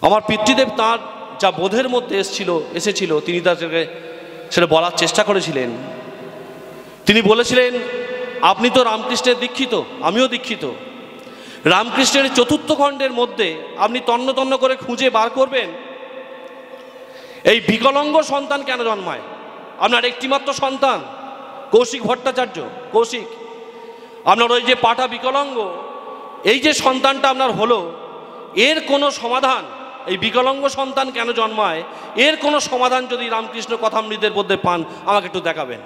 আমার পিতৃদেব তাঁর যা বোধের মধ্যে এসেছিল তিনি তাদেরকে সেটা বলার চেষ্টা করেছিলেন। তিনি বলেছিলেন, আপনি তো রামকৃষ্ণের দীক্ষিত, আমিও দীক্ষিত। রামকৃষ্ণের চতুর্থ খণ্ডের মধ্যে আপনি তন্ন তন্ন করে খুঁজে বার করবেন এই বিকলাঙ্গ সন্তান কেন জন্মায়। আপনার একটিমাত্র সন্তান কৌশিক ভট্টাচার্য, কৌশিক, আপনার ওই যে পাটা বিকলাঙ্গ, এই যে সন্তানটা আপনার হলো, এর কোনো সমাধান, এই বিকলাঙ্গ সন্তান কেন জন্মায় এর কোনো সমাধান যদি রামকৃষ্ণ কথামৃতের মধ্যে পান আমাকে একটু দেখাবেন।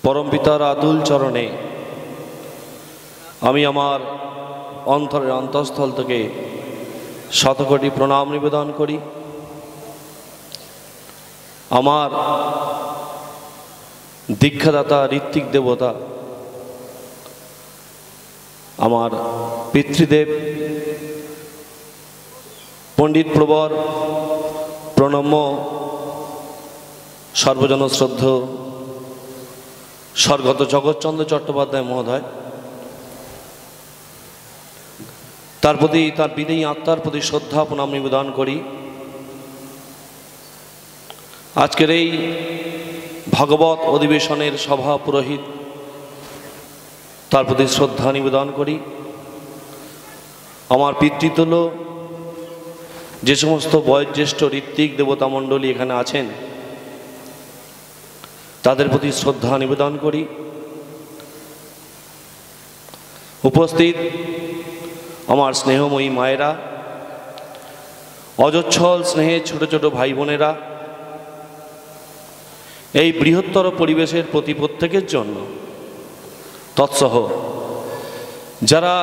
পরম পিতার আতুল চরণে আমি আমার অন্তরের অন্তঃস্থল থেকে শতকোটি প্রণাম নিবেদন করি। আমার দীক্ষাদাতা ঋত্বিক দেবতা, আমার পিতৃদেব পণ্ডিত প্রবর প্রণম্য সর্বজন শ্রদ্ধ স্বর্গত জগৎচন্দ্র চট্টোপাধ্যায় মহোদয়, তার প্রতি, তার বিদেয়ী আত্মার প্রতি শ্রদ্ধা প্রণাম নিবেদন করি। আজকের এই ভাগবত অধিবেশনের সভা পুরোহিত, তার প্রতি শ্রদ্ধা নিবেদন করি। আমার পিতৃতুল্য যে সমস্ত বয়োজ্যেষ্ঠ ঋত্বিক দেবতা মণ্ডলী এখানে আছেন তাদের প্রতি শ্রদ্ধা নিবেদন করি। উপস্থিত আমার স্নেহময়ী মায়েরা, অজচ্ছল স্নেহের ছোট ছোট ভাই বোনেরা, এই বৃহত্তর পরিবেশের প্রতি প্রত্যেকের জন্য, তৎসহ যারা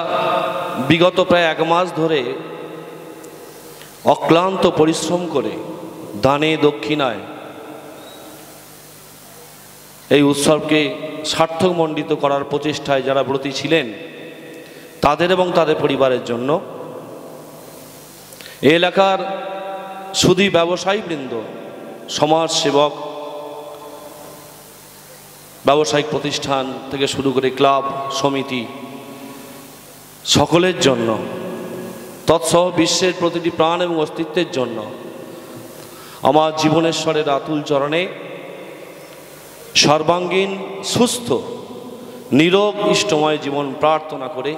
বিগত প্রায় 1 মাস ধরে অক্লান্ত পরিশ্রম করে দানে দক্ষিণায় এই উৎসবকে সার্থকমণ্ডিত করার প্রচেষ্টায় যারা ব্রতী ছিলেন তাদের এবং তাদের পরিবারের জন্য, এই এলাকার শুধু ব্যবসায়ীবৃন্দ, সমাজসেবক, ব্যবসায়িক প্রতিষ্ঠান থেকে শুরু করে ক্লাব সমিতি সকলের জন্য, তৎসহ বিশ্বের প্রতিটি প্রাণ এবং অস্তিত্বের জন্য আমার জীবনেশ্বরের আতুল চরণে সর্বাঙ্গীন সুস্থ নিরোগ ইষ্টময় জীবন প্রার্থনা করে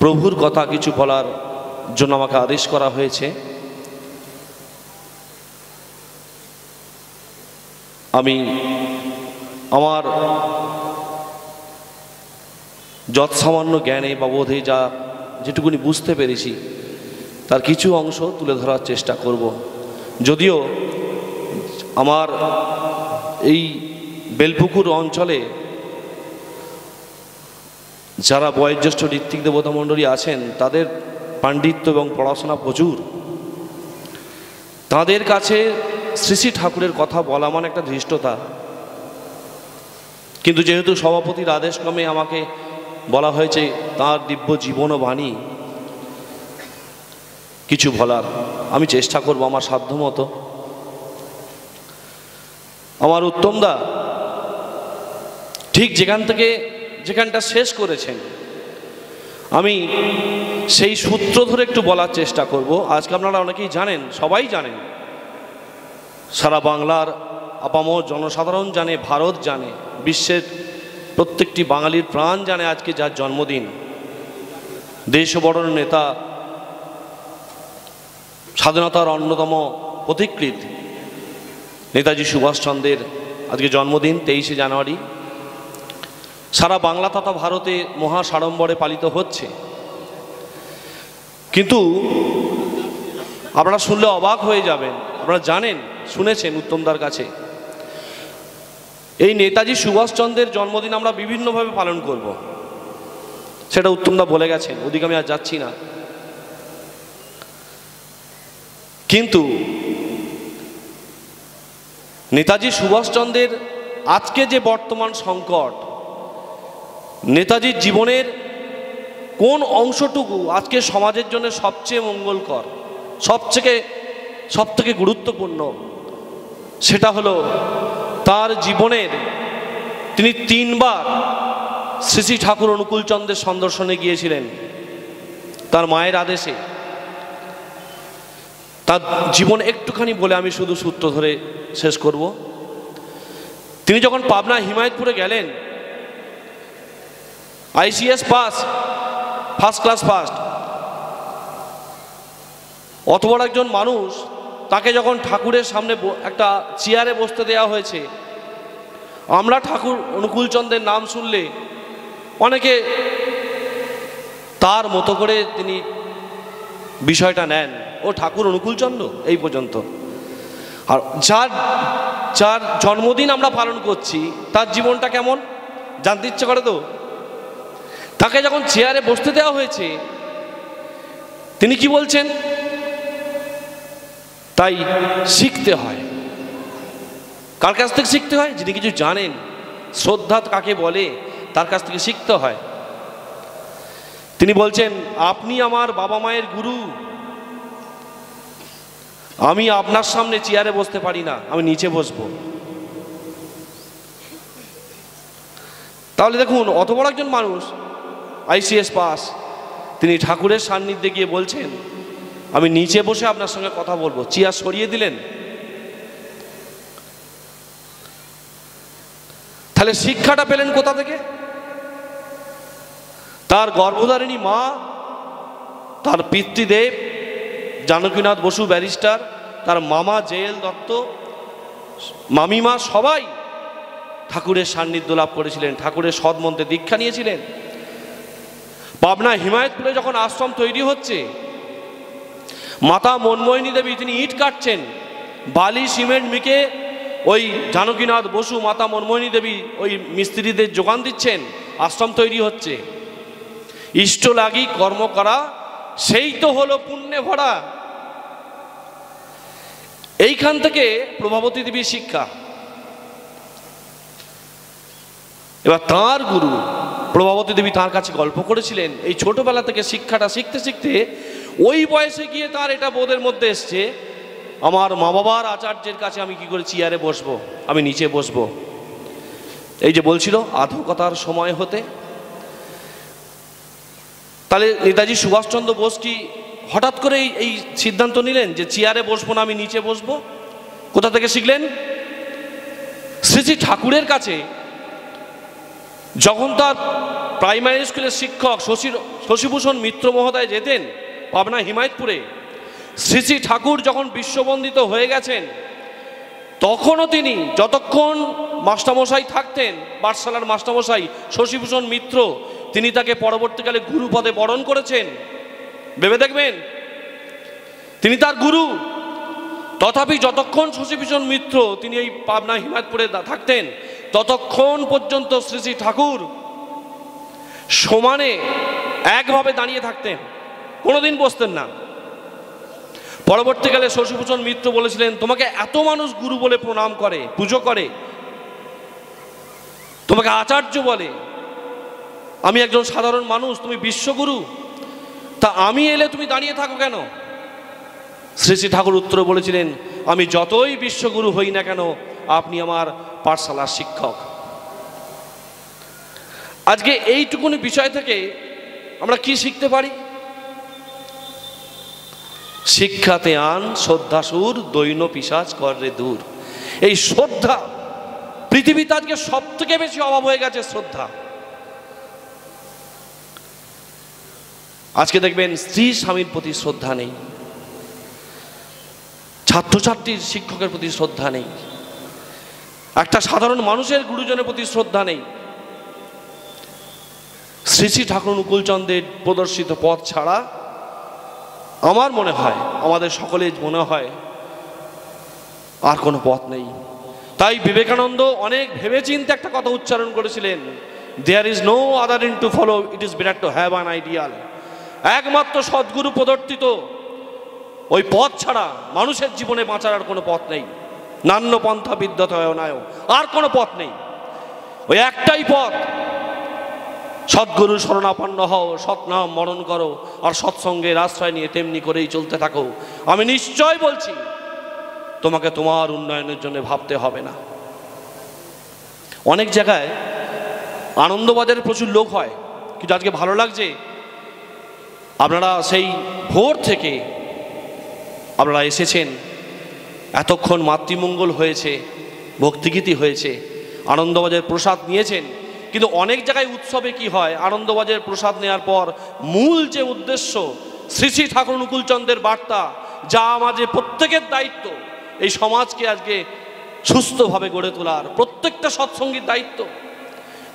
প্রভুর কথা কিছু বলার জন্য আমাকে আদেশ করা হয়েছে। আমি আমার যৎসামান্য জ্ঞানে বা বোধে যেটুকুনি বুঝতে পেরেছি তার কিছু অংশ তুলে ধরার চেষ্টা করব। যদিও আমার এই বেলপুকুর অঞ্চলে যারা বয়োজ্যেষ্ঠ ঋত্বিক দেবতা মণ্ডলী আছেন তাদের পাণ্ডিত্য এবং পড়াশোনা প্রচুর, তাদের কাছে শ্রী শ্রী ঠাকুরের কথা বলা মানে একটা ধৃষ্টতা। কিন্তু যেহেতু সভাপতির আদেশক্রমে আমাকে বলা হয়েছে তাঁর দিব্য জীবন ও বাণী কিছু বলার, আমি চেষ্টা করব আমার সাধ্যমতো। আমার উত্তমদা ঠিক যেখানটা শেষ করেছেন আমি সেই সূত্র ধরে একটু বলার চেষ্টা করব। আজকে আপনারা অনেকেই জানেন, সবাই জানেন, সারা বাংলার আপামর জনসাধারণ জানে, ভারত জানে, বিশ্বের প্রত্যেকটি বাঙালির প্রাণ জানে আজকে যার জন্মদিন, দেশবরণ নেতা, স্বাধীনতার অন্যতম পথিকৃৎ নেতাজি সুভাষচন্দ্রের আজকে জন্মদিন 23শে জানুয়ারি। সারা বাংলা তথা ভারতে মহা সাড়ম্বরে পালিত হচ্ছে। কিন্তু আপনারা শুনলে অবাক হয়ে যাবেন, আপনারা জানেন, শুনেছেন উত্তমদার কাছে, এই নেতাজি সুভাষচন্দ্রের জন্মদিন আমরা বিভিন্নভাবে পালন করব, সেটা উত্তমদা বলে গেছেন, ওদিকে আমি আর যাচ্ছি না। কিন্তু নেতাজি সুভাষচন্দ্রের আজকে যে বর্তমান সংকট, নেতাজির জীবনের কোন অংশটুকু আজকে সমাজের জন্য সবচেয়ে মঙ্গলকর, সবথেকে গুরুত্বপূর্ণ, সেটা হলো তার জীবনের তিনি 3 বার শ্রী শ্রী ঠাকুর অনুকূলচন্দ্রের সন্দর্শনে গিয়েছিলেন তার মায়ের আদেশে। তার জীবন একটুখানি বলে আমি শুধু সূত্র ধরে শেষ করব। তিনি যখন পাবনা হিমায়তপুরে গেলেন, ICS pass, first class first, অত বড় একজন মানুষ, তাকে যখন ঠাকুরের সামনে একটা চেয়ারে বসতে দেওয়া হয়েছে, আমরা ঠাকুর অনুকূলচন্দ্রের নাম শুনলে অনেকে তার মতো করে তিনি বিষয়টা নেন, ও ঠাকুর অনুকূলচন্দ্র এই পর্যন্ত। আর যার জন্মদিন আমরা পালন করছি তার জীবনটা কেমন জানতে ইচ্ছে করে তো। তাকে যখন চেয়ারে বসতে দেওয়া হয়েছে, তিনি কি বলছেন? তাই শিখতে হয়। কার কাছ থেকে শিখতে হয়? যিনি কিছু জানেন, শ্রদ্ধা কাকে বলে, তার কাছ থেকে শিখতে হয়। তিনি বলছেন, আপনি আমার বাবা মায়ের গুরু, আমি আপনার সামনে চেয়ারে বসতে পারি না, আমি নিচে বসবো। তাহলে দেখুন, অত বড় একজন মানুষ, ICS পাস, তিনি ঠাকুরের সান্নিধ্যে গিয়ে বলছেন আমি নিচে বসে আপনার সঙ্গে কথা বলবো, চেয়ার সরিয়ে দিলেন। তাহলে শিক্ষাটা পেলেন কোথা থেকে? তার গর্ভধারিণী মা, তার পিতৃদেব জানকীনাথ বসু ব্যারিস্টার, তার মামা JL দত্ত, মামিমা, সবাই ঠাকুরের সান্নিধ্য লাভ করেছিলেন, ঠাকুরের সদমন্ত্রে দীক্ষা নিয়েছিলেন। পাবনা হিমায়তপুরে যখন আশ্রম তৈরি হচ্ছে, মাতা মনমোহিনী দেবী তিনি ইট কাটছেন, বালি সিমেন্ট মিকে ওই জানকীনাথ বসু, মাতা মনমোহিনী দেবী ওই মিস্ত্রিদের যোগান দিচ্ছেন, আশ্রম তৈরি হচ্ছে। ইষ্ট লাগি কর্ম করা, সেই তো হলো পুণ্যে ভরা। এইখান থেকে প্রভাবতী দেবীর শিক্ষা। এবার তাঁর গুরু প্রভাবতী দেবী তার কাছে গল্প করেছিলেন। এই ছোটবেলা থেকে শিক্ষাটা শিখতে শিখতে ওই বয়সে গিয়ে তার এটা বোধের মধ্যে এসছে, আমার মা বাবার আচার্যের কাছে আমি কি করে চেয়ারে বসবো, আমি নিচে বসবো। এই যে বলছিল আধুকতার সময় হতে, তাহলে নেতাজি সুভাষচন্দ্র বোস কি হঠাৎ করে এই সিদ্ধান্ত নিলেন যে চেয়ারে বসবো না, আমি নিচে বসবো? কোথা থেকে শিখলেন? শ্রী শ্রী ঠাকুরের কাছে যখন তার প্রাইমারি স্কুলের শিক্ষক শশীভূষণ মিত্র মহোদয় যেতেন পাবনা হিমায়তপুরে, শ্রী শ্রী ঠাকুর যখন বিশ্ববন্দিত হয়ে গেছেন, তখনও তিনি যতক্ষণ মাস্টারমশাই থাকতেন, পাঠশালার মাস্টারমশাই শশীভূষণ মিত্র, তিনি তাকে পরবর্তীকালে গুরু পদে বরণ করেছেন। ভেবে দেখবেন, তিনি তার গুরু। তথাপি যতক্ষণ শশীভূষণ মিত্র তিনি এই পাবনা হিমায়তপুরে থাকতেন, ততক্ষণ পর্যন্ত শ্রী শ্রী ঠাকুর সমানে একভাবে দাঁড়িয়ে থাকতেন, কোনোদিন বসতেন না। পরবর্তীকালে শশীভূষণ মিত্র বলেছিলেন, তোমাকে এত মানুষ গুরু বলে প্রণাম করে, পুজো করে, তোমাকে আচার্য বলে, আমি একজন সাধারণ মানুষ, তুমি বিশ্বগুরু, তা আমি এলে তুমি দাঁড়িয়ে থাকো কেন? শ্রী শ্রী ঠাকুর উত্তরে বলেছিলেন, আমি যতই বিশ্বগুরু হই না কেন, আপনি আমার পাঠশালার শিক্ষক। আজকে এইটুকুনি বিষয় থেকে আমরা কি শিখতে পারি? শিক্ষাতে আন শ্রদ্ধাসুর, দৈন পিশাচ কররে দূর। এই শ্রদ্ধা পৃথিবীতে আজকে সব থেকে বেশি অভাব হয়ে গেছে, শ্রদ্ধা। আজকে দেখবেন স্ত্রী স্বামীর প্রতি শ্রদ্ধা নেই, ছাত্রছাত্রীর শিক্ষকের প্রতি শ্রদ্ধা নেই, একটা সাধারণ মানুষের গুরুজনের প্রতি শ্রদ্ধা নেই। শ্রী শ্রী ঠাকুর অনুকূলচন্দ্রের প্রদর্শিত পথ ছাড়া আমার মনে হয়, আমাদের সকলের মনে হয়, আর কোনো পথ নেই। তাই বিবেকানন্দ অনেক ভেবেচিন্তে একটা কথা উচ্চারণ করেছিলেন, there is no other in to follow, it is better to have an ideal. একমাত্র সদ্গুরু প্রদর্শিত ওই পথ ছাড়া মানুষের জীবনে বাঁচার আর কোনো পথ নেই। নান্য পন্থা বিদ্যতয়নায়, আর কোনো পথ নেই, ওই একটাই পথ, সদ্গুরু শরণাপন্ন হও, সৎনাম মরণ করো, আর সৎসঙ্গের আশ্রয় নিয়ে তেমনি করেই চলতে থাকো। আমি নিশ্চয় বলছি তোমাকে তোমার উন্নয়নের জন্য ভাবতে হবে না। অনেক জায়গায় আনন্দবাজারে প্রচুর লোক হয়, কিন্তু আজকে ভালো লাগছে আপনারা সেই ভোর থেকে আপনারা এসেছেন, এতক্ষণ মাতৃমঙ্গল হয়েছে, ভক্তিগীতি হয়েছে, আনন্দবাজারের প্রসাদ নিয়েছেন। কিন্তু অনেক জায়গায় উৎসবে কি হয়, আনন্দবাজারের প্রসাদ নেওয়ার পর মূল যে উদ্দেশ্য শ্রী শ্রী ঠাকুর অনুকূলচন্দ্রের বার্তা, যা আমাদের প্রত্যেকের দায়িত্ব, এই সমাজকে আজকে সুস্থভাবে গড়ে তোলার প্রত্যেকটা সৎসঙ্গীর দায়িত্ব।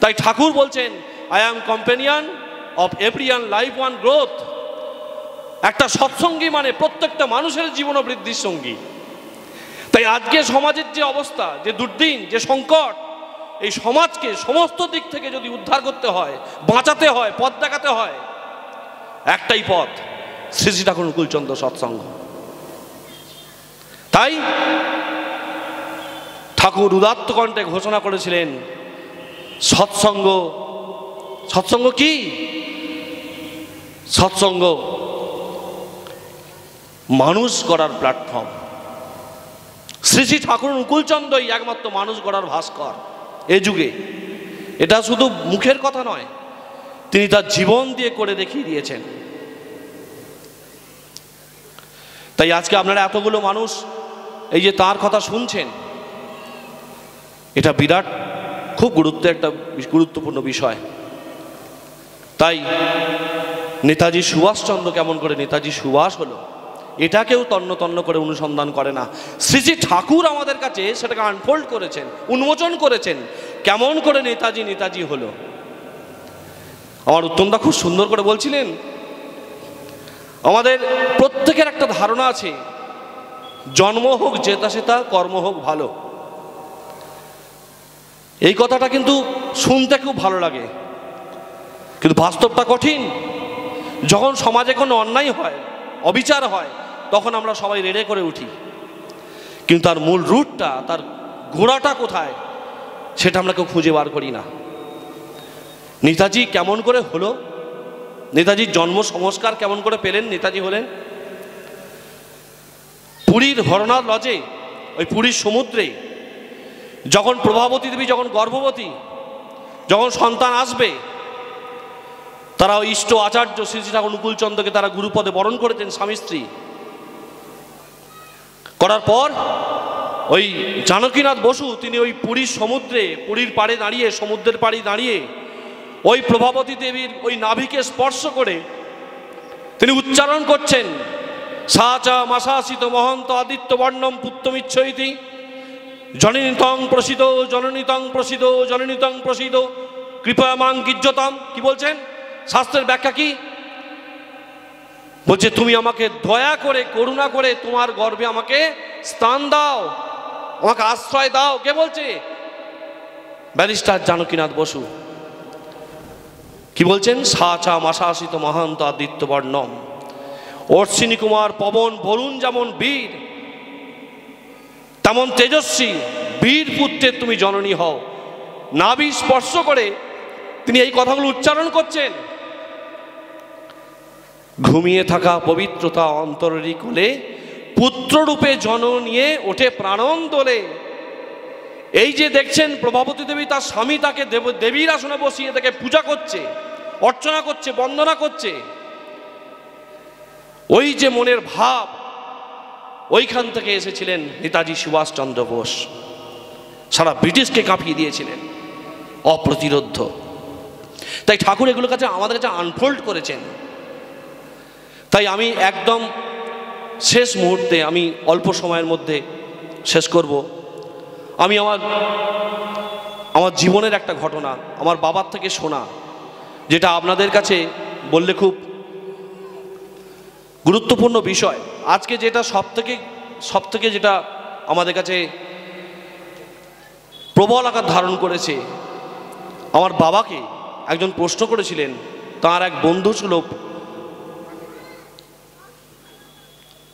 তাই ঠাকুর বলছেন, I am companion of everyone life one growth. একটা সৎসঙ্গী মানে প্রত্যেকটা মানুষের জীবন বৃদ্ধির সঙ্গী। তাই আজকে সমাজের যে অবস্থা, যে দুর্দিন, যে সংকট, এই সমাজকে সমস্ত দিক থেকে যদি উদ্ধার করতে হয়, বাঁচাতে হয়, পথ দেখাতে হয়, একটাই পথ, শ্রী শ্রী ঠাকুর অনুকূলচন্দ্র সৎসঙ্গ। তাই ঠাকুর উদাত্ত কণ্ঠে ঘোষণা করেছিলেন, সৎসঙ্গ। সৎসঙ্গ কি? সৎসঙ্গ মানুষ গড়ার প্ল্যাটফর্ম। শ্রী শ্রী ঠাকুর অনুকূলচন্দ্রই একমাত্র মানুষ গড়ার ভাস্কর এ যুগে। এটা শুধু মুখের কথা নয়, তিনি তার জীবন দিয়ে করে দেখিয়ে দিয়েছেন। তাই আজকে আপনারা এতগুলো মানুষ এই যে তার কথা শুনছেন, এটা বিরাট খুব একটা গুরুত্বপূর্ণ বিষয়। তাই নেতাজি সুভাষচন্দ্র কেমন করে নেতাজি সুভাষ হলো, এটা কেউ তন্ন তন্ন করে অনুসন্ধান করে না। শ্রী শ্রী ঠাকুর আমাদের কাছে সেটাকে আনফোল্ড করেছেন, উন্মোচন করেছেন, কেমন করে নেতাজি নেতাজি হলো। আমার উত্তমদা খুব সুন্দর করে বলছিলেন, আমাদের প্রত্যেকের একটা ধারণা আছে, জন্ম হোক জেতা সেতা, কর্ম হোক ভালো। এই কথাটা কিন্তু শুনতে খুব ভালো লাগে, কিন্তু বাস্তবটা কঠিন। যখন সমাজে কোনো অন্যায় হয়, অবিচার হয়, তখন আমরা সবাই রেড়ে করে উঠি, কিন্তু তার মূল রুটটা, তার গোড়াটা কোথায়, সেটা আমরা কেউ খুঁজে বার করি না। নেতাজি কেমন করে হলো, নেতাজির জন্ম সংস্কার কেমন করে পেলেন, নেতাজি হলেন পুরীর হরনাথ লজে, ওই পুরীর সমুদ্রে যখন প্রভাবতী দেবী যখন গর্ভবতী, যখন সন্তান আসবে, তারা ওই ইষ্ট আচার্য শ্রী শ্রী ঠাকুর অনুকূলচন্দ্রকে তারা গুরুপদে বরণ করেছেন স্বামী স্ত্রী। করার পর ওই জানকীনাথ বসু তিনি ওই পুরীর সমুদ্রে, পুরীর পাড়ে দাঁড়িয়ে, সমুদ্রের পাড়ে দাঁড়িয়ে ওই প্রভাবতী দেবীর ওই নাভিকে স্পর্শ করে তিনি উচ্চারণ করছেন, সাচা মাসাসিত মহন্ত আদিত্য বর্ণম পুত্তমিচ্ছইতি জননীতং প্রসিদ জননীতং প্রসিদ জননীতং প্রসিদ কৃপয়ামাং গিজ্জতাম। কি বলছেন? শাস্ত্রের ব্যাখ্যা কি বলছে? তুমি আমাকে দয়া করে, করুণা করে তোমার গর্ভে আমাকে স্থান দাও, আমাকে আশ্রয় দাও। কে বলছে? ব্যারিস্টার জানকীনাথ বসু। কি বলছেন? সাচা মাসাসিত মহান্ত আদিত্য বর্ণম, অশ্বিনী কুমার পবন বরুণ যেমন বীর, তেমন তেজস্বী বীর পুত্রের তুমি জননী হও। নাভি স্পর্শ করে তিনি এই কথাগুলো উচ্চারণ করছেন। ঘুমিয়ে থাকা পবিত্রতা অন্তরেরই কোলে পুত্ররূপে জন্ম নিয়ে ওঠে প্রাণন দোলে। এই যে দেখছেন প্রভাবতী দেবী, তার স্বামী তাকে দেবীর আসনে বসিয়ে তাকে পূজা করছে, অর্চনা করছে, বন্দনা করছে। ওই যে মনের ভাব, ওইখান থেকে এসেছিলেন নেতাজি সুভাষচন্দ্র বোস। সারা ব্রিটিশকে কাঁপিয়ে দিয়েছিলেন, অপ্রতিরোধ্য। তাই ঠাকুর এগুলোর কাছে আমাদের কাছে আনফোল্ড করেছেন। তাই আমি একদম শেষ মুহূর্তে, আমি অল্প সময়ের মধ্যে শেষ করব। আমি আমার জীবনের একটা ঘটনা, আমার বাবার থেকে শোনা, যেটা আপনাদের কাছে বললে খুব গুরুত্বপূর্ণ বিষয়। আজকে যেটা সব থেকে যেটা আমাদের কাছে প্রবল আকার ধারণ করেছে, আমার বাবাকে একজন প্রশ্ন করেছিলেন, তার এক বন্ধু ছিল,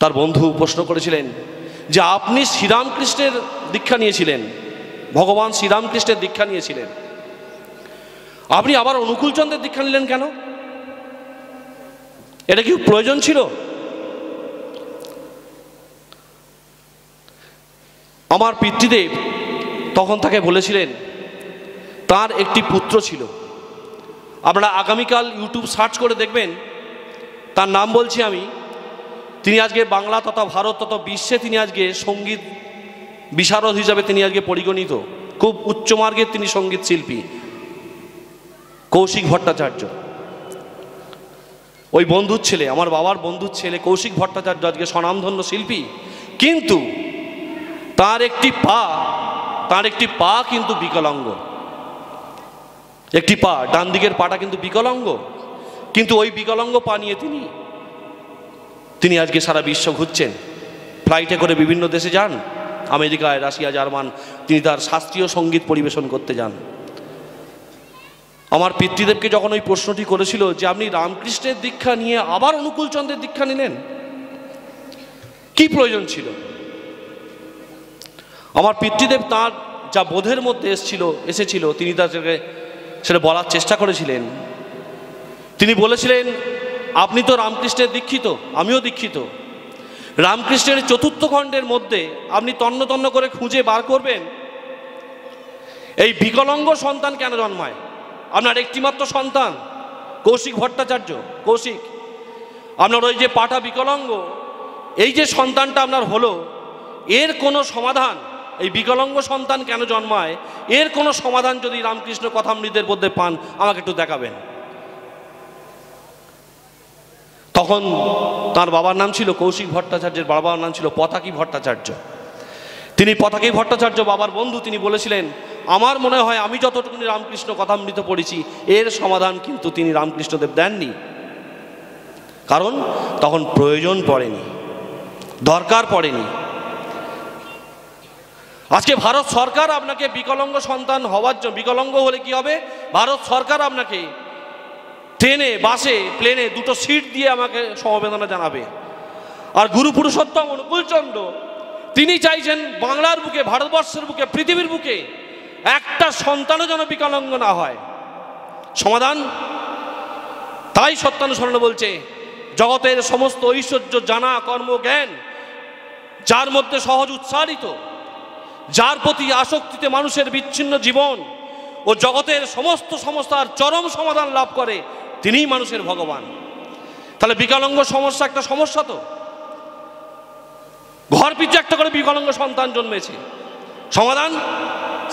তার বন্ধু প্রশ্ন করেছিলেন যে আপনি শ্রীরামকৃষ্ণের দীক্ষা নিয়েছিলেন, ভগবান শ্রীরামকৃষ্ণের দীক্ষা নিয়েছিলেন, আপনি আবার অনুকূলচন্দ্রের দীক্ষা নিলেন কেন? এটা কি প্রয়োজন ছিল? আমার পিতৃদেব তখন তাকে বলেছিলেন, তার একটি পুত্র ছিল, আপনারা আগামীকাল ইউটিউব সার্চ করে দেখবেন, তার নাম বলছি আমি। তিনি আজকে বাংলা তথা ভারত তথা বিশ্বে তিনি আজকে সঙ্গীত বিশারদ হিসাবে তিনি আজকে পরিগণিত। খুব উচ্চমার্গের তিনি সঙ্গীত শিল্পী, কৌশিক ভট্টাচার্য। ওই বন্ধুর ছেলে, আমার বাবার বন্ধুর ছেলে কৌশিক ভট্টাচার্য আজকে স্বনামধন্য শিল্পী। কিন্তু তার একটি পা কিন্তু বিকলাঙ্গ, একটি পা, ডান দিকের পাটা কিন্তু বিকলাঙ্গ। কিন্তু ওই বিকলাঙ্গ পা নিয়ে তিনি আজকে সারা বিশ্ব ঘুরছেন, ফ্লাইটে করে বিভিন্ন দেশে যান, আমেরিকায়, রাশিয়া, জার্মান, তিনি তার শাস্ত্রীয় সঙ্গীত পরিবেশন করতে যান। আমার পিতৃদেবকে যখন ওই প্রশ্নটি করেছিল যে আপনি রামকৃষ্ণের দীক্ষা নিয়ে আবার অনুকূলচন্দ্রের দীক্ষা নিলেন, কি প্রয়োজন ছিল? আমার পিতৃদেব তাঁর যা বোধের মধ্যে এসেছিল তিনি তাদেরকে সেটা বলার চেষ্টা করেছিলেন। তিনি বলেছিলেন, আপনি তো রামকৃষ্ণের দীক্ষিত, আমিও দীক্ষিত। রামকৃষ্ণের চতুর্থ খণ্ডের মধ্যে আপনি তন্ন তন্ন করে খুঁজে বার করবেন এই বিকলাঙ্গ সন্তান কেন জন্মায়। আপনার একটিমাত্র সন্তান কৌশিক ভট্টাচার্য, কৌশিক, আপনার ওই যে পাটা বিকলাঙ্গ, এই যে সন্তানটা আপনার হলো, এর কোনো সমাধান, এই বিকলাঙ্গ সন্তান কেন জন্মায় এর কোনো সমাধান যদি রামকৃষ্ণ কথামৃতের মধ্যে পান আমাকে একটু দেখাবেন। তখন তার বাবার নাম ছিল কৌশিক ভট্টাচার্যের বাবার নাম ছিল পতাকি ভট্টাচার্য। তিনি পতাকি ভট্টাচার্য বাবার বন্ধু, তিনি বলেছিলেন, আমার মনে হয় আমি যতটুকুনি রামকৃষ্ণ কথামৃত পড়েছি এর সমাধান কিন্তু তিনি রামকৃষ্ণদেব দেননি, কারণ তখন প্রয়োজন পড়েনি, দরকার পড়েনি। আজকে ভারত সরকার আপনাকে বিকলাঙ্গ সন্তান হওয়ার জন্য, বিকলাঙ্গ হলে কি হবে, ভারত সরকার আপনাকে ট্রেনে, বাসে, প্লেনে দুটো সিট দিয়ে আমাকে সমবেদনা জানাবে। আর গুরু পুরুষোত্তম অনুকূলচন্দ্র তিনি চাইছেন বাংলার বুকে, ভারতবর্ষের বুকে, পৃথিবীর বুকে একটা সন্তানও যেন বিকলাঙ্গ না হয়। সমাধান তাই সত্যানুসরণ বলছে, জগতের সমস্ত ঐশ্বর্য জানা, কর্মজ্ঞান যার মধ্যে সহজ উচ্চারিত, যার প্রতি আসক্তিতে মানুষের বিচ্ছিন্ন জীবন ও জগতের সমস্ত সমস্যার চরম সমাধান লাভ করে, তিনিই মানুষের ভগবান। তাহলে বিকলাঙ্গ সমস্যা একটা সমস্যা, তো ঘর পিছু একটা করে বিকলাঙ্গ সন্তান জন্মেছে, সমাধান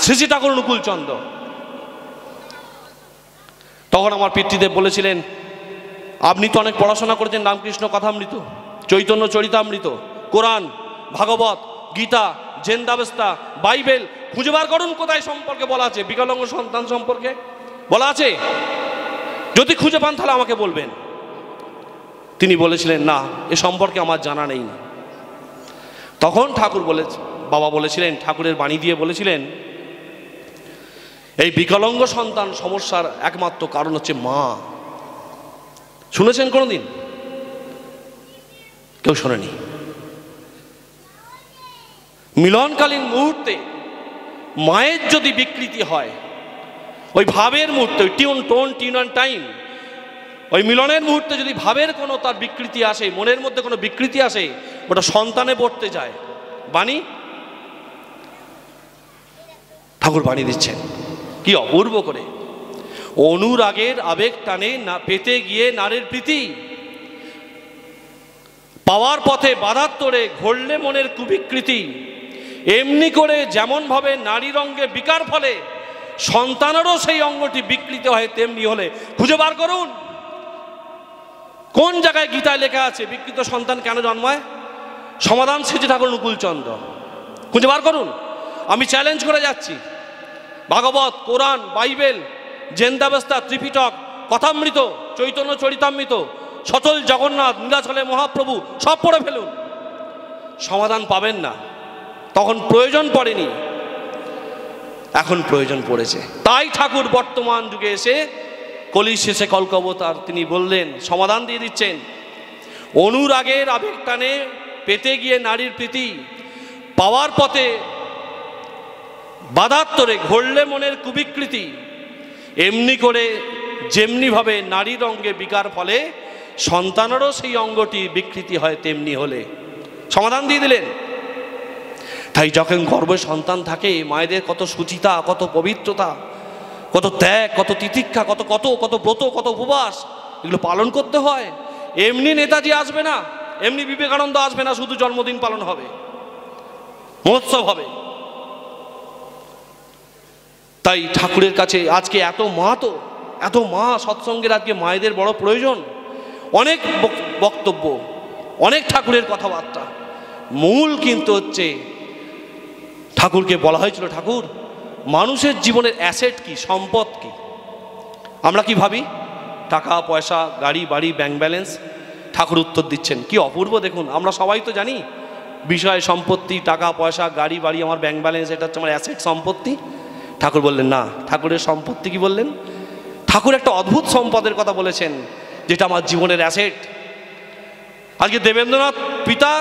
শ্রী শ্রী ঠাকুর অনুকূলচন্দ্র। তখন আমার পিতৃদেব বলেছিলেন, আপনি তো অনেক পড়াশোনা করেছেন রামকৃষ্ণ কথামৃত, চৈতন্য চরিতামৃত, কোরআন, ভাগবত, গীতা, জেন্দাবেস্তা, বাইবেল, খুঁজে বার করুন কোথায় সম্পর্কে বলা আছে, বিকলাঙ্গ সন্তান সম্পর্কে বলা আছে। যদি খুঁজে পান তাহলে আমাকে বলবেন। তিনি বলেছিলেন, না, এ সম্পর্কে আমার জানা নেই। তখন বাবা বলেছিলেন, ঠাকুরের বাণী দিয়ে বলেছিলেন, এই বিকলাঙ্গ সন্তান সমস্যার একমাত্র কারণ হচ্ছে মা। শুনেছেন কোনোদিন? কেউ শোনেনি। মিলনকালীন মুহূর্তে মায়ের যদি বিকৃতি হয়, ওই ভাবের মুহূর্তে, ওই টিউন অ্যান্ড টাইম, ওই মিলনের মুহূর্তে যদি ভাবের কোনো তার বিকৃতি আসে, মনের মধ্যে কোনো বিকৃতি আসে, ওটা সন্তানে পড়তে যায়। বাণী ঠাকুর বাণী দিচ্ছেন কি অপূর্ব করে, অনুরাগের আবেগ টানে না পেতে গিয়ে নারীর প্রীতি, পাওয়ার পথে বাধার তোড়ে ঘটলে মনের কুবিকৃতি, এমনি করে যেমন ভাবে নারীর অঙ্গে বিকার ফলে সন্তানেরও সেই অঙ্গটি বিকৃত হয়, তেমনি হলে খুঁজে বার করুন কোন জায়গায় গীতায় লেখা আছে বিকৃত সন্তান কেন জন্মায়। সমাধান শ্রী ঠাকুর অনুকূলচন্দ্র, খুঁজে বার করুন। আমি চ্যালেঞ্জ করে যাচ্ছি, ভাগবত, কোরআন, বাইবেল, জেন্দাবেস্তা, ত্রিপিটক, কথামৃত, চৈতন্য চরিতামৃত, সচল জগন্নাথ, নীলাচলে মহাপ্রভু সব পড়ে ফেলুন, সমাধান পাবেন না। তখন প্রয়োজন পড়েনি, এখন প্রয়োজন পড়েছে। তাই ঠাকুর বর্তমান যুগে এসে কলির শেষে কল্ক অবতার তিনি বললেন, সমাধান দিয়ে দিচ্ছেন। অনুরাগের আবেগ টানে পেতে গিয়ে নারীর প্রীতি, পাওয়ার পথে বাধার তোরে ঘটলে মনের কুবিকৃতি, এমনি করে যেমনিভাবে নারীর অঙ্গে বিকার ফলে সন্তানেরও সেই অঙ্গটি বিকৃতি হয় তেমনি হলে। সমাধান দিয়ে দিলেন। তাই যখন গর্ভে সন্তান থাকে মায়েদের কত সুচিতা, কত পবিত্রতা, কত ত্যাগ, কত তিতিক্ষা, কত কত কত ব্রত, কত উপবাস, এগুলো পালন করতে হয়। এমনি নেতাজি আসবে না, এমনি বিবেকানন্দ আসবে না, শুধু জন্মদিন পালন হবে, মহোৎসব হবে। তাই ঠাকুরের কাছে আজকে এত মা সৎসঙ্গের আজকে মায়েদের বড় প্রয়োজন। অনেক বক্তব্য, অনেক ঠাকুরের কথাবার্তা, মূল কিন্তু হচ্ছে ঠাকুরকে বলা হয়েছিল, ঠাকুর মানুষের জীবনের অ্যাসেট কি, সম্পদ কি? আমরা কি ভাবি? টাকা পয়সা, গাড়ি বাড়ি, ব্যাংক ব্যালেন্স। ঠাকুর উত্তর দিচ্ছেন, কি অপূর্ব দেখুন। আমরা সবাই তো জানি বিষয় সম্পত্তি, টাকা পয়সা, গাড়ি বাড়ি, আমার ব্যাংক ব্যালেন্স, এটা হচ্ছে আমার অ্যাসেট, সম্পত্তি। ঠাকুর বললেন না, ঠাকুরের সম্পত্তি কি বললেন? ঠাকুর একটা অদ্ভুত সম্পদের কথা বলেছেন, যেটা আমার জীবনের অ্যাসেট। আজকে দেবেন্দ্রনাথ পিতা,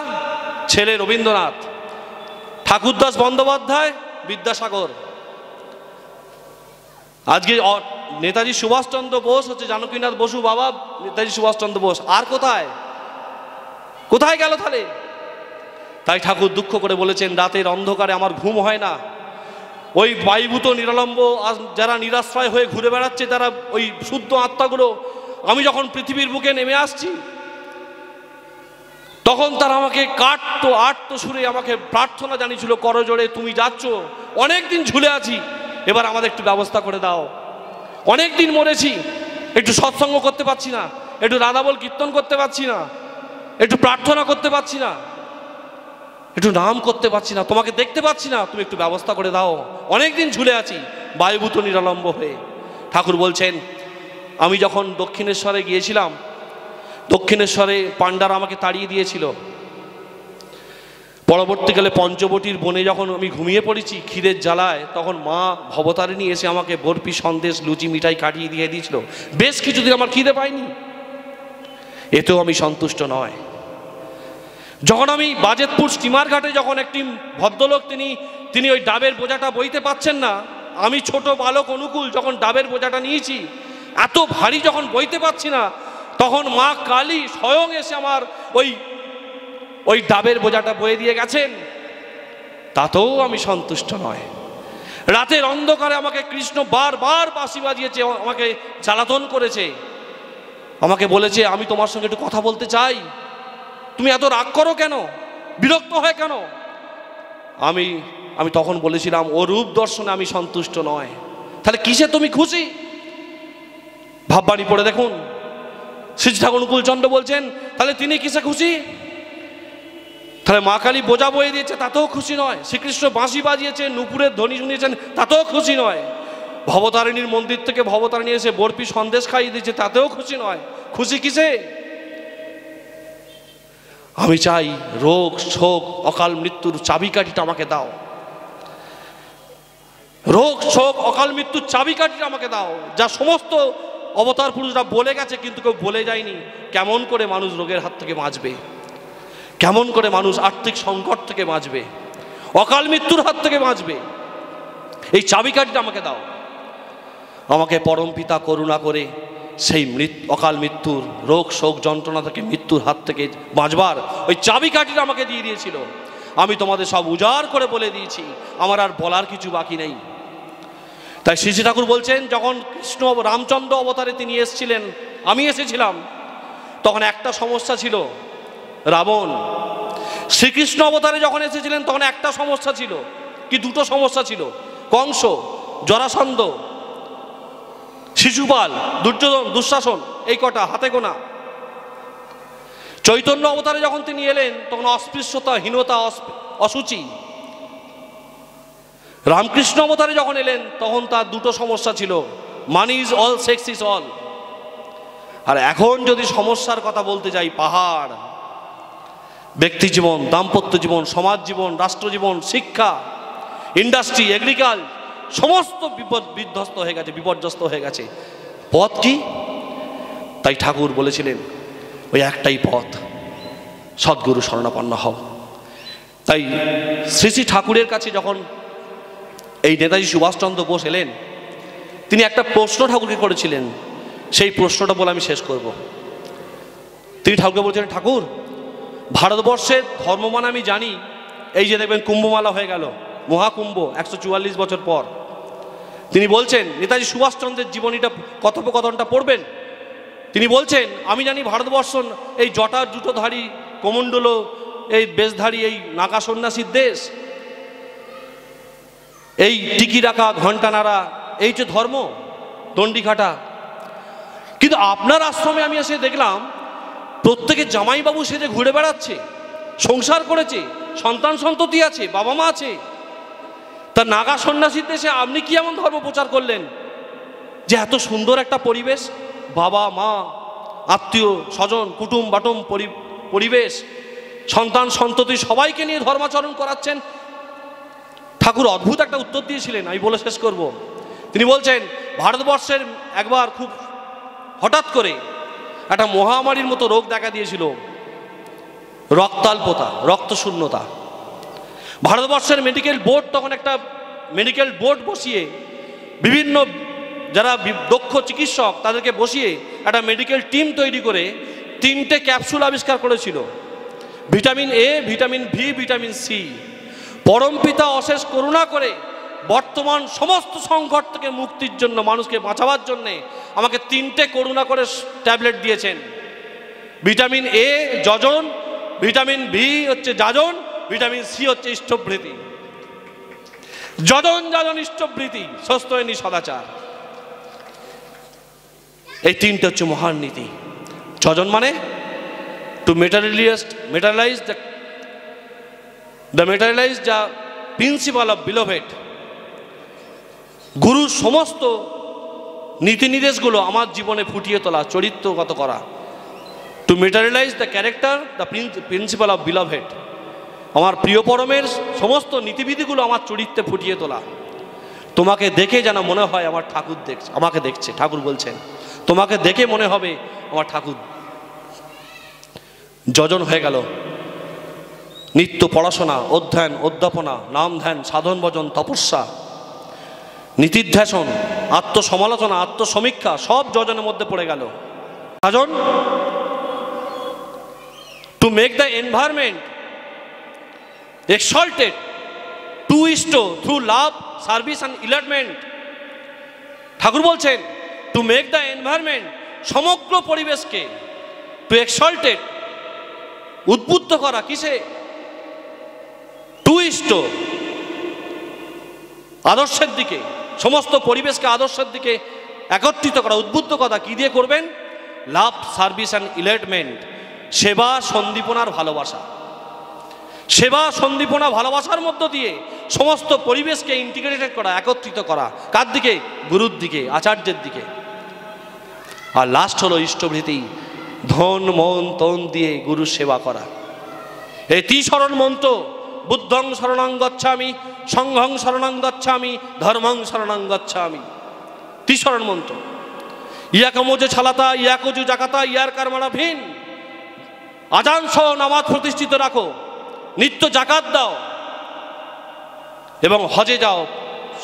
ছেলে রবীন্দ্রনাথ, ঠাকুরদাস বন্দ্যোপাধ্যায়, বিদ্যাসাগর, আজকে নেতাজি সুভাষচন্দ্র বোস হচ্ছে জানকীনাথ বসু বাবা, নেতাজি সুভাষচন্দ্র বোস। আর কোথায় গেল তাহলে? তাই ঠাকুর দুঃখ করে বলেছেন, রাতের অন্ধকারে আমার ঘুম হয় না। ওই বায়ুভূত নিরালম্ব যারা নিরাশ্রয় হয়ে ঘুরে বেড়াচ্ছে, তারা ওই শুদ্ধ আত্মাগুলো, আমি যখন পৃথিবীর বুকে নেমে আসছি তখন তারা আমাকে আটতো সুরে আমাকে প্রার্থনা জানিয়েছিল, করজোড়ে তুমি যাচ্ছ, অনেক দিন ঝুলে আছি, এবার আমাদের একটু ব্যবস্থা করে দাও। অনেক দিন মরেছি, একটু সৎসঙ্গ করতে পারছি না, একটু রাধাবল কীর্তন করতে পারছি না, একটু প্রার্থনা করতে পারছি না, একটু নাম করতে পারছি না, তোমাকে দেখতে পাচ্ছি না, তুমি একটু ব্যবস্থা করে দাও, অনেক দিন ঝুলে আছি বায়ুভূত নিরালম্ব হয়ে। ঠাকুর বলছেন, আমি যখন দক্ষিণেশ্বরে গিয়েছিলাম, দক্ষিণেশ্বরে পাণ্ডারা আমাকে তাড়িয়ে দিয়েছিল। পরবর্তীকালে পঞ্চবটির বনে যখন আমি ঘুমিয়ে পড়েছি খিদের জ্বালায়, তখন মা ভবতারিণী এসে আমাকে বরফি, সন্দেশ, লুচি, মিঠাই কাটিয়ে দিয়ে দিয়েছিল। বেশ কিছুদিন আমার খিদে পাইনি, এতেও আমি সন্তুষ্ট নয়। যখন আমি বাজেতপুর স্টিমার ঘাটে, যখন একটি ভদ্রলোক তিনি ওই ডাবের বোঝাটা বইতে পাচ্ছেন না, আমি ছোট বালক অনুকূল যখন ডাবের বোঝাটা নিয়েছি, এত ভারী যখন বইতে পাচ্ছি না, তখন মা কালী স্বয়ং এসে আমার ওই ডাবের বোঝাটা বয়ে দিয়ে গেছেন, তাতেও আমি সন্তুষ্ট নয়। রাতের অন্ধকারে আমাকে কৃষ্ণ বারবার বাঁশি বাজিয়েছে, আমাকে জ্বালাতন করেছে, আমাকে বলেছে আমি তোমার সঙ্গে একটু কথা বলতে চাই, তুমি এত রাগ করো কেন, বিরক্ত হয় কেন? আমি তখন বলেছিলাম, ও রূপ দর্শনে আমি সন্তুষ্ট নয়। তাহলে কিসে তুমি খুশি? ভাববাণী পড়ে দেখুন, শ্রী ঠাকুর অনুকূলচন্দ্র বলছেন, তাহলে তিনি কিসে খুশি? তাহলে মা কালী বোঝা বয়ে দিয়েছে, তাতেও খুশি নয়। শ্রীকৃষ্ণ বাঁশি বাজিয়েছে, নুপুরের ধ্বনি শুনিয়েছেন, তাতেও খুশি নয়। ভবতারিণীর মন্দির থেকে ভবতারিণী এসে বরফি, সন্দেশ খাইয়ে দিয়েছে, তাতেও খুশি নয়। খুশি কিসে? আমি চাই রোগ, শোক, অকাল মৃত্যুর চাবিকাঠিটা আমাকে দাও। রোগ, শোক, অকাল মৃত্যুর চাবিকাঠিটা আমাকে দাও, যা সমস্ত অবতার পুরুষরা বলে গেছে, কিন্তু কেউ বলে যায়নি। কেমন করে মানুষ রোগের হাত থেকে বাঁচবে, কেমন করে মানুষ আর্থিক সংকট থেকে বাঁচবে, অকাল মৃত্যুর হাত থেকে বাঁচবে, এই চাবিকাঠিটা আমাকে দাও। আমাকে পরম পিতা করুণা করে সেই অকাল মৃত্যুর, রোগ শোক যন্ত্রণা থেকে, মৃত্যুর হাত থেকে বাঁচবার ওই চাবিকাঠিটা আমাকে দিয়ে দিয়েছিল। আমি তোমাদের সব উজাড় করে বলে দিয়েছি, আমার আর বলার কিছু বাকি নেই। তাই শ্রী শ্রী ঠাকুর বলছেন, যখন কৃষ্ণ রামচন্দ্র অবতারে তিনি এসেছিলেন, আমি এসেছিলাম, তখন একটা সমস্যা ছিল, রাবণ। শ্রীকৃষ্ণ অবতারে যখন এসেছিলেন তখন একটা সমস্যা ছিল, কি দুটো সমস্যা ছিল, কংস, জরাসন্ধ, শিশুপাল, দুর্যোধন, দুঃশাসন, এই কটা হাতে গোনা। চৈতন্য অবতারে যখন তিনি এলেন তখন অস্পৃশ্যতা, হীনতা, অসুচি। রামকৃষ্ণ অবতারে যখন এলেন তখন তার দুটো সমস্যা ছিল, money is all, sex is all. আর এখন যদি সমস্যার কথা বলতে যাই, পাহাড়, ব্যক্তি জীবন, দাম্পত্য জীবন, সমাজ জীবন, রাষ্ট্র জীবন, শিক্ষা, ইন্ডাস্ট্রি, এগ্রিকালচার, সমস্ত বিধ্বস্ত হয়ে গেছে, বিপর্যস্ত হয়ে গেছে। পথ কি? তাই ঠাকুর বলেছিলেন ওই একটাই পথ, সদ্গুরু শরণাপন্ন হও। তাই শ্রী শ্রী ঠাকুরের কাছে যখন এই নেতাজি সুভাষচন্দ্র বোস এলেন, তিনি একটা প্রশ্ন ঠাকুরকে করেছিলেন, সেই প্রশ্নটা বলে আমি শেষ করব। তিনি ঠাকুরকে বলছিলেন, ঠাকুর, ভারতবর্ষের ধর্মমান আমি জানি, এই যে দেখবেন কুম্ভমেলা হয়ে গেল, মহাকুম্ভ 144 বছর পর। তিনি বলছেন, নেতাজি সুভাষচন্দ্রের জীবনীটা কথোপকথনটা পড়বেন। তিনি বলছেন, আমি জানি ভারতবর্ষ এই জটার জুটোধারী কমণ্ডলো এই বেশধারী এই নাগা সন্ন্যাসীর দেশ, এই টিকি রাখা ঘণ্টা নাড়া এই যে ধর্ম, দণ্ডিঘাটা। কিন্তু আপনার আশ্রমে আমি এসে দেখলাম প্রত্যেকে জামাইবাবু সেজে ঘুরে বেড়াচ্ছে, সংসার করেছে, সন্তান সন্ততি আছে, বাবা মা আছে। তা নাগা সন্ন্যাসীর দেশে আপনি কি এমন ধর্ম প্রচার করলেন যে এত সুন্দর একটা পরিবেশ, বাবা মা আত্মীয় স্বজন কুটুম বাটুম পরিবেশ, সন্তান সন্ততি সবাইকে নিয়ে ধর্মাচরণ করাচ্ছেন? ঠাকুর অদ্ভুত একটা উত্তর দিয়েছিলেন, আমি বলে শেষ করব। তিনি বলছেন, ভারতবর্ষের একবার খুব হঠাৎ করে একটা মহামারীর মতো রোগ দেখা দিয়েছিল, রক্তাল্পতা, রক্তশূন্যতা। ভারতবর্ষের মেডিকেল বোর্ড তখন একটা মেডিকেল বোর্ড বসিয়ে বিভিন্ন যারা দক্ষ চিকিৎসক তাদেরকে বসিয়ে একটা মেডিকেল টিম তৈরি করে 3টে ক্যাপসুল আবিষ্কার করেছিল, vitamin A, vitamin V, vitamin C. পরমপিতা অশেষ করুণা করে বর্তমান সমস্ত সংকট থেকে মুক্তির জন্য, মানুষকে বাঁচাবার জন্যে আমাকে 3টে করুণা করে ট্যাবলেট দিয়েছেন। ভিটামিন এ যজন, ভিটামিন ভি হচ্ছে যাজন, ভিটামিন সি হচ্ছে ইষ্টভৃতি। যজন যাজন ইষ্টভৃতি স্বস্ত্যয়নী সদাচার, এই 3টে হচ্ছে মহান নীতি। যজন মানে two materialize the principle of beloved। গুরুর সমস্ত নীতি নির্দেশগুলো আমার জীবনে ফুটিয়ে তোলা, চরিত্রগত করা। To materialize the character, the principle of beloved। আমার প্রিয় পরমের সমস্ত নীতিবিধিগুলো আমার চরিত্রে ফুটিয়ে তোলা। তোমাকে দেখে যেন মনে হয় আমার ঠাকুর দেখছে, আমাকে দেখছে। ঠাকুর বলছেন, তোমাকে দেখে মনে হবে আমার ঠাকুর। যজন হয়ে গেল নিত্য পড়াশোনা, অধ্যয়ন, অধ্যাপনা, নাম ধ্যান, সাধন ভজন, তপস্যা, নীতিধ্যাসন, আত্মসমালোচনা, আত্মসমীক্ষা, সব যজনের মধ্যে পড়ে গেল। সাধন to make the environment exalted, to bestow through love, service and enlightenment। Thakur বলছেন, টু মেক দ্য এনভায়রনমেন্ট, সমগ্র পরিবেশকে, টু exalted, উদ্বুদ্ধ করা, কিসে? টু bestow, আদর্শের দিকে, সমস্ত পরিবেশকে আদর্শের দিকে একত্রিত করা, উদ্বুদ্ধ করা। কি দিয়ে করবেন? লাভ, সার্ভিস অ্যান্ড ইনলাইটমেন্ট, সেবা, সন্দীপনার ভালোবাসা। সেবা, সন্দীপনা, ভালোবাসার মধ্য দিয়ে সমস্ত পরিবেশকে ইন্টিগ্রেটেড করা, একত্রিত করা। কার দিকে? গুরুর দিকে, আচার্যের দিকে। আর লাস্ট হলো ইষ্টভৃতি, ধন মন তন দিয়ে গুরুর সেবা করা। এই ত্রিশরণ মন্ত্র, বুদ্ধং শরণং গচ্ছামি, সংঘং শরণং গচ্ছামি, ধর্মং শরণং গচ্ছামি। ত্রিশরণ মন্ত্র। ইয়াকমোজে ছালাতা, ইয়াকোজু জাকাতা, ইয়ার কারমানা ভিন। আজান সহ নামাজ প্রতিষ্ঠিত রাখো, নিত্য জাকাত দাও এবং হজে যাও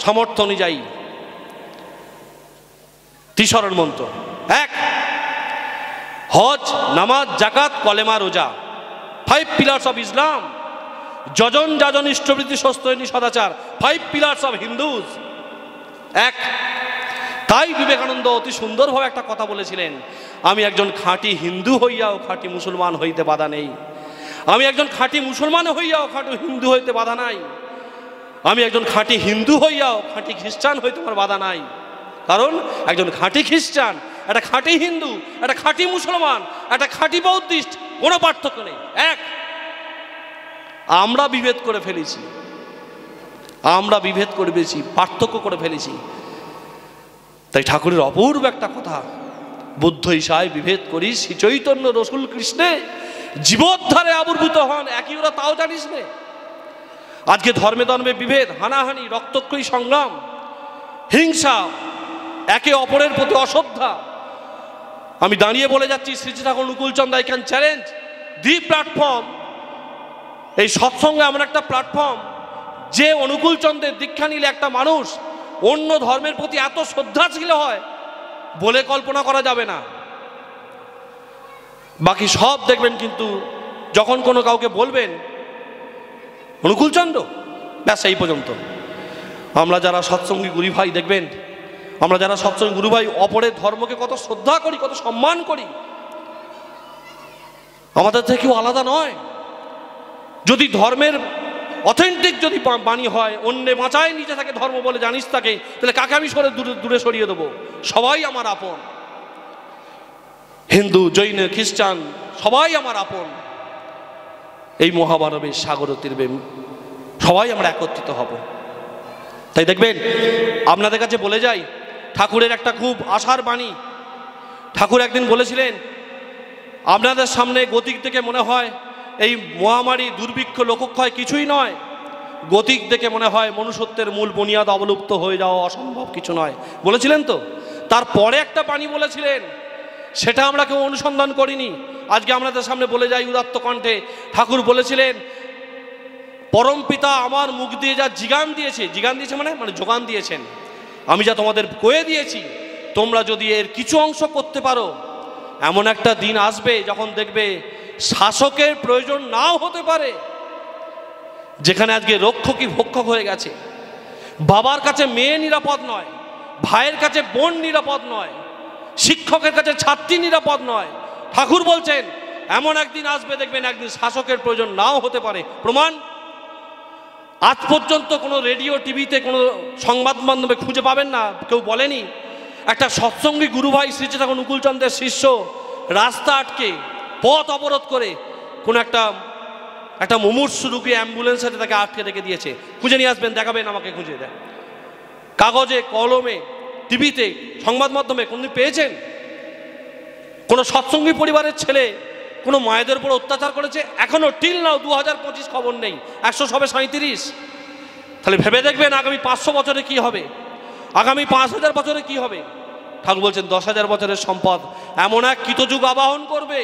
সামর্থ্য অনুযায়ী। ত্রিশরণ মন্ত্র। 1 হজ, নামাজ, জাকাত, কলেমা, রোজা, 5 পিলার্স অফ ইসলাম। যজন যাজন ইষ্টবৃত্তি স্বস্ত্যয়নী সদাচার, 5 পিলার্স অফ হিন্দুজ। 1। তাই বিবেকানন্দ অতি সুন্দরভাবে একটা কথা বলেছিলেন, আমি একজন খাঁটি হিন্দু হইয়াও খাঁটি মুসলমান হইতে বাধা নেই। আমি একজন খাঁটি মুসলমান হইয়াও খাঁটি হিন্দু হইতে বাধা নাই। আমি একজন খাঁটি হিন্দু হইয়াও খাঁটি খ্রিস্টান হইতে আমার বাধা নাই। কারণ একজন খাঁটি খ্রিস্টান, একটা খাঁটি হিন্দু, একটা খাঁটি মুসলমান, একটা খাঁটি বৌদ্ধিস্ট, কোনো পার্থক্য নেই, এক। আমরা বিভেদ করে ফেলেছি, আমরা বিভেদ করে ফেলেছি, পার্থক্য করে ফেলেছি। তাই ঠাকুরের অপূর্ব একটা কথা, বুদ্ধ ঈশায় বিভেদ করি, শ্রী চৈতন্য রসুল কৃষ্ণে জীবোদ্ধারে আবির্ভূত হন, একই ওরা, তাও জানিস নে। আজকে ধর্মে ধর্মে বিভেদ, হানাহানি, রক্তক্ষয়ী সংগ্রাম, হিংসা, একে অপরের প্রতি অশ্রদ্ধা। আমি দাঁড়িয়ে বলে যাচ্ছি, Shri Thakur Anukulchandra, I can challenge the platform এই সৎসঙ্গ এমন একটা প্ল্যাটফর্ম, যে অনুকূলচন্দ্রের দীক্ষা নিলে একটা মানুষ অন্য ধর্মের প্রতি এত শ্রদ্ধাশীল হয় বলে কল্পনা করা যাবে না। বাকি সব দেখবেন কিন্তু যখন কোনো কাউকে বলবেন অনুকূলচন্দ্র, ব্যাস এই পর্যন্ত। আমরা যারা সৎসঙ্গী গুরু ভাই দেখবেন, আমরা যারা সৎসঙ্গী গুরু ভাই অপরের ধর্মকে কত শ্রদ্ধা করি, কত সম্মান করি, আমাদের থেকেও আলাদা নয়। যদি ধর্মের অথেন্টিক যদি বাণী হয়, অন্যে বাঁচায় নিজে থাকে ধর্ম বলে জানিস তাকে, তাহলে কাকে আমি দূরে সরিয়ে দেবো? সবাই আমার আপন, হিন্দু, জৈন, খ্রিস্টান সবাই আমার আপন। এই মহামানবের সাগর তীরে সবাই আমরা একত্রিত হব। তাই দেখবেন আপনাদের কাছে বলে যাই, ঠাকুরের একটা খুব আশার বাণী। ঠাকুর একদিন বলেছিলেন, আপনাদের সামনে গতিক থেকে মনে হয় এই মহামারী, দুর্ভিক্ষ, লোকক্ষয় কিছুই নয়, গতিক দেখে মনে হয় মনুষ্যত্বের মূল বুনিয়াদ অবলুপ্ত হয়ে যাওয়া অসম্ভব কিছু নয়, বলেছিলেন তো। তারপরে একটা বাণী বলেছিলেন, সেটা আমরা কেউ অনুসন্ধান করিনি। আজকে আপনাদের সামনে বলে যাই উদাত্ত কণ্ঠে, ঠাকুর বলেছিলেন, পরম পিতা আমার মুখ দিয়ে যা জিগান দিয়েছে, জিগান দিয়েছে মানে যোগান দিয়েছেন, আমি যা তোমাদের কয়ে দিয়েছি, তোমরা যদি এর কিছু অংশ করতে পারো, এমন একটা দিন আসবে যখন দেখবে শাসকের প্রয়োজন নাও হতে পারে। যেখানে আজকে রক্ষকই ভক্ষক হয়ে গেছে, বাবার কাছে মেয়ে নিরাপদ নয়, ভাইয়ের কাছে বোন নিরাপদ নয়, শিক্ষকের কাছে ছাত্রী নিরাপদ নয়। ঠাকুর বলছেন এমন একদিন আসবে, দেখবেন একদিন শাসকের প্রয়োজন নাও হতে পারে। প্রমাণ আজ পর্যন্ত কোনো রেডিও, টিভিতে, কোনো সংবাদ মাধ্যমে খুঁজে পাবেন না কেউ বলেনি একটা সৎসঙ্গী গুরুভাই শ্রী ঠাকুর অনুকূলচন্দ্রের শিষ্য রাস্তা আটকে, পথ অবরোধ করে কোনো একটা মুমূর্ষু রোগী অ্যাম্বুলেন্সের সাথে তাকে আটকে রেখে দিয়েছে। খুঁজে নিয়ে আসবেন, দেখাবেন আমাকে, খুঁজে দেয়। কাগজে, কলমে, টিভিতে, সংবাদ মাধ্যমে কোনদিন পেয়েছেন কোনো সৎসঙ্গী পরিবারের ছেলে কোনো মায়েদের উপর অত্যাচার করেছে? এখনো টিল নাও 2025 খবর নেই, 100 সবে 37। তাহলে ভেবে দেখবেন আগামী 500 বছরে কি হবে, আগামী 5000 বছরে কি হবে। ঠাকুর বলছেন 10,000 বছরের সম্পদ এমন এক কৃতযুগ আবাহন করবে,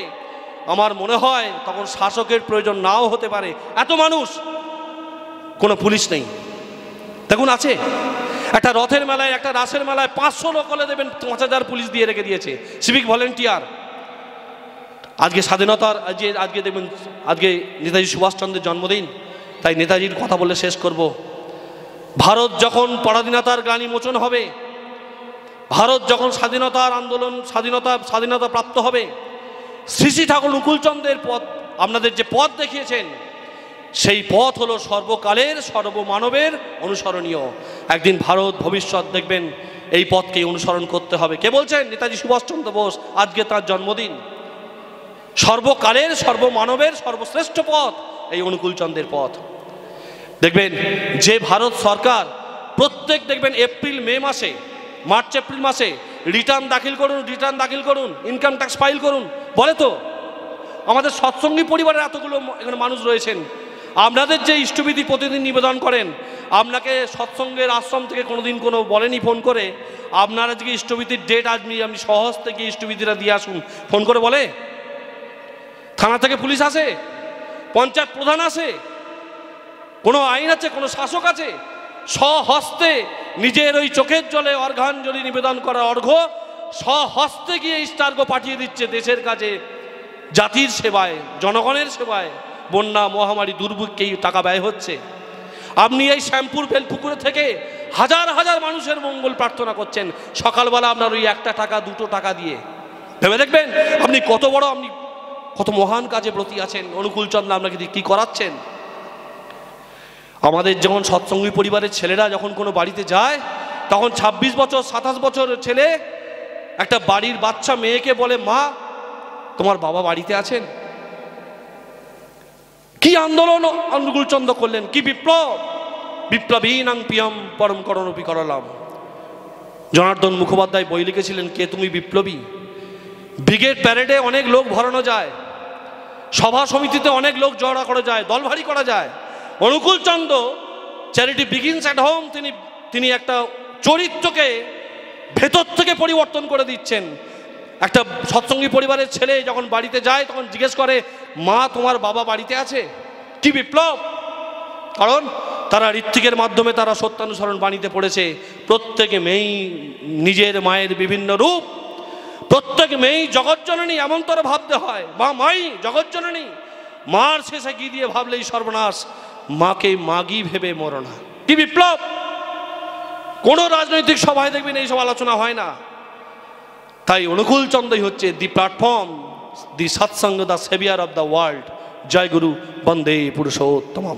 আমার মনে হয় তখন শাসকের প্রয়োজন নাও হতে পারে। এত মানুষ, কোনো পুলিশ নেই। দেখুন আছে একটা রথের মেলায়, একটা রাসের মেলায় 500 লোক হলে দেবেন 5000 পুলিশ দিয়ে রেখে দিয়েছে, সিভিক ভলেন্টিয়ার। আজকে স্বাধীনতার আজকে দেখবেন, আজকে নেতাজি সুভাষচন্দ্রের জন্মদিন, তাই নেতাজির কথা বলে শেষ করব। ভারত যখন পরাধীনতার গ্লানি মোচন হবে, ভারত যখন স্বাধীনতার আন্দোলন, স্বাধীনতা প্রাপ্ত হবে, শ্রী শ্রী ঠাকুর অনুকূলচন্দ্রের পথ, আপনাদের যে পথ দেখিয়েছেন, সেই পথ হলো সর্বকালের সর্বমানবের অনুসরণীয়। একদিন ভারত ভবিষ্যৎ দেখবেন এই পথকেই অনুসরণ করতে হবে। কে বলছেন? নেতাজি সুভাষচন্দ্র বোস। আজকে তার জন্মদিন। সর্বকালের সর্বমানবের সর্বশ্রেষ্ঠ পথ এই অনুকূলচন্দ্রের পথ। দেখবেন যে ভারত সরকার প্রত্যেক দেখবেন এপ্রিল মে মাসে, মার্চ এপ্রিল মাসে রিটার্ন দাখিল করুন, ইনকাম ট্যাক্স ফাইল করুন বলে, তো আমাদের সৎসঙ্গী পরিবারের এতগুলো এখানে মানুষ রয়েছেন, আপনাদের যে ইষ্টবিধি প্রতিদিন নিবেদন করেন, আপনাকে সৎসঙ্গের আশ্রম থেকে কোনোদিন কোনো বলেনি ফোন করে আপনার আজকে ইষ্টবিধির ডেট, আপনি সহজ থেকে ইষ্টবিধিটা দিয়ে আসুন, ফোন করে বলে? থানা থেকে পুলিশ আসে, পঞ্চায়েত প্রধান আসে, কোনো আইন আছে, কোনো শাসক আছে? স্বহস্তে নিজের ওই চোখের জলে অর্ঘাঞ্জলি নিবেদন করা অর্ঘ্য স্বহস্তে গিয়ে ইষ্টার্ঘ পাঠিয়ে দিচ্ছে দেশের কাজে, জাতির সেবায়, জনগণের সেবায়। বন্যা, মহামারী, দুর্ভিক্ষেই টাকা ব্যয় হচ্ছে। আপনি এই শ্যামপুর বেলপুকুরে থেকে হাজার হাজার মানুষের মঙ্গল প্রার্থনা করছেন সকালবেলা আপনার ওই 1 টাকা 2 টাকা দিয়ে। ভেবে দেখবেন আপনি কত বড়, আপনি কত মহান কাজে ব্রতী আছেন। অনুকূলচন্দ্র আপনাকে কি করাচ্ছেন। আমাদের যখন সৎসঙ্গী পরিবারের ছেলেরা যখন কোনো বাড়িতে যায়, তখন 26 বছর 27 বছরের ছেলে একটা বাড়ির বাচ্চা মেয়েকে বলে, মা তোমার বাবা বাড়িতে আছেন। কি আন্দোলন অনুকূলচন্দ্র করলেন, কি বিপ্লব! বিপ্লবীনাং পিয়ম পরম করণপি করলাম। জনার্দন মুখোপাধ্যায় বই লিখেছিলেন, কে তুমি বিপ্লবী। ব্রিগেড প্যারেডে অনেক লোক ভরানো যায়, সভা সমিতিতে অনেক লোক জড়া করা যায়, দল ভারী করা যায়। Anukulchandra charity begins at home, তিনি একটা চরিত্রকে ভেতর থেকে পরিবর্তন করে দিচ্ছেন। একটা সৎসঙ্গী পরিবারের ছেলে যখন বাড়িতে যায় তখন জিজ্ঞেস করে, মা তোমার বাবা বাড়িতে আছে? কি বিপ্লব! কারণ তারা ঋত্বিকের মাধ্যমে তারা সত্যানুসরণ বাণীতে পড়েছে প্রত্যেকে মেয়েই নিজের মায়ের বিভিন্ন রূপ, প্রত্যেক মেয়েই জগজ্জননী, এমন তোরা ভাবতে হয়। মা মাই জগজ্জননী, মার শেষে কি দিয়ে ভাবলেই সর্বনাশ, মাকে মাগি ভেবে মরনা। কি বিপ্লব! কোনো রাজনৈতিক সভায় দেখবেন এইসব আলোচনা হয় না। তাই অনুকূল চন্দ্রই হচ্ছে দি platform, the Satsang, the saviour of the world. জয় গুরু, বন্দে পুরুষোত্তমম।